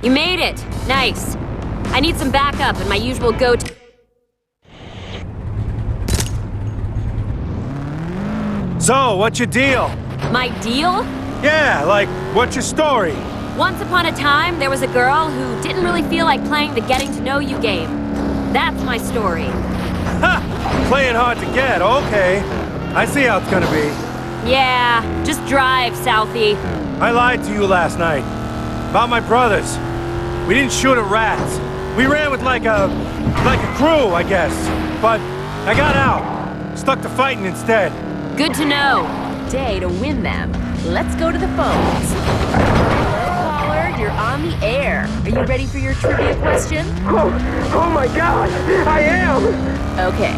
You made it! Nice. I need some backup and my usual go-to... So, what's your deal? My deal? Yeah, like, what's your story? Once upon a time, there was a girl who didn't really feel like playing the getting-to-know-you game. That's my story. Ha! Playing hard to get, okay. I see how it's gonna be. Yeah, just drive, Southie. I lied to you last night. About my brothers. We didn't shoot at rats. We ran with like a crew, I guess. But I got out. Stuck to fighting instead. Good to know. Day to win them. Let's go to the phones. Hello, caller. You're on the air. Are you ready for your trivia question? Oh my God! I am! Okay,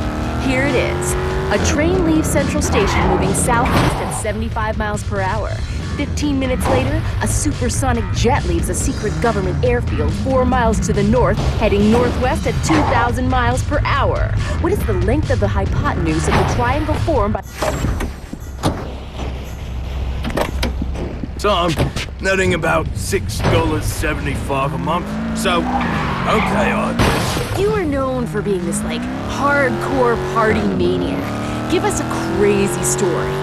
here it is. A train leaves Central Station moving southeast at 75 miles per hour. 15 minutes later, a supersonic jet leaves a secret government airfield 4 miles to the north, heading northwest at 2,000 miles per hour. What is the length of the hypotenuse of the triangle formed by... So I'm netting about $6.75 a month. So, okay, I guess. You are known for being this, like, hardcore party maniac. Give us a crazy story.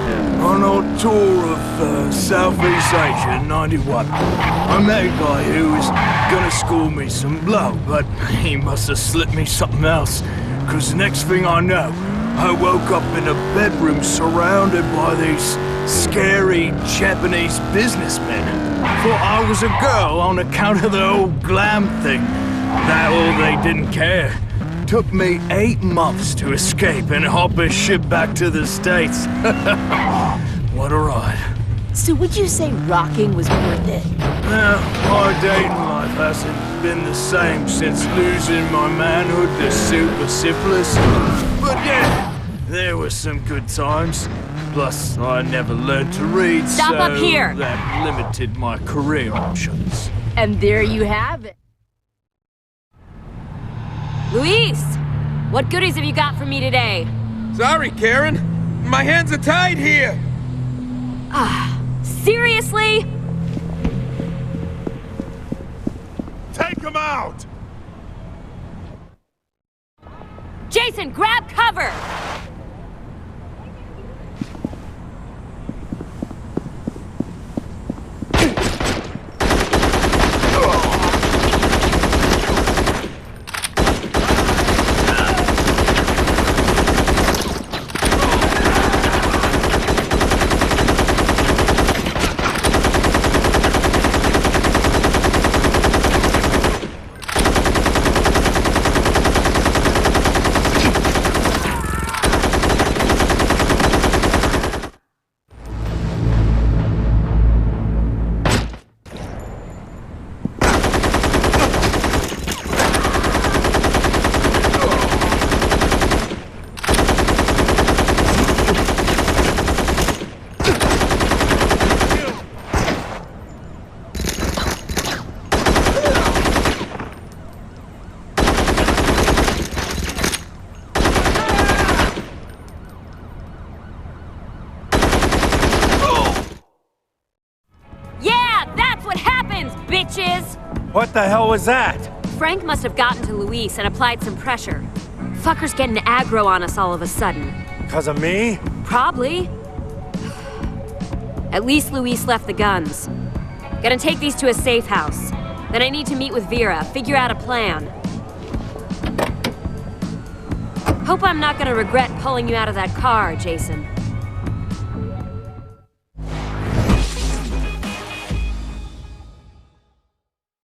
On our tour of Southeast Asia in '91, I met a guy who was gonna score me some blow, but he must have slipped me something else. Cause the next thing I know, I woke up in a bedroom surrounded by these scary Japanese businessmen. Thought I was a girl on account of the old glam thing. That all they didn't care. Took me 8 months to escape and hop a ship back to the States. What a ride. So would you say rocking was worth it? My dating life hasn't been the same since losing my manhood to super syphilis. But yeah, there were some good times. Plus, I never learned to read, Stop so up here. that limited my career options. And there you have it. Luis! What goodies have you got for me today? Sorry, Karen. My hands are tied here. Seriously? Take him out! Jason, grab cover! Bitches! What the hell was that? Frank must have gotten to Luis and applied some pressure. Fucker's getting aggro on us all of a sudden. 'Cause of me? Probably. At least Luis left the guns. Gonna take these to a safe house. Then I need to meet with Vera, figure out a plan. Hope I'm not gonna regret pulling you out of that car, Jason.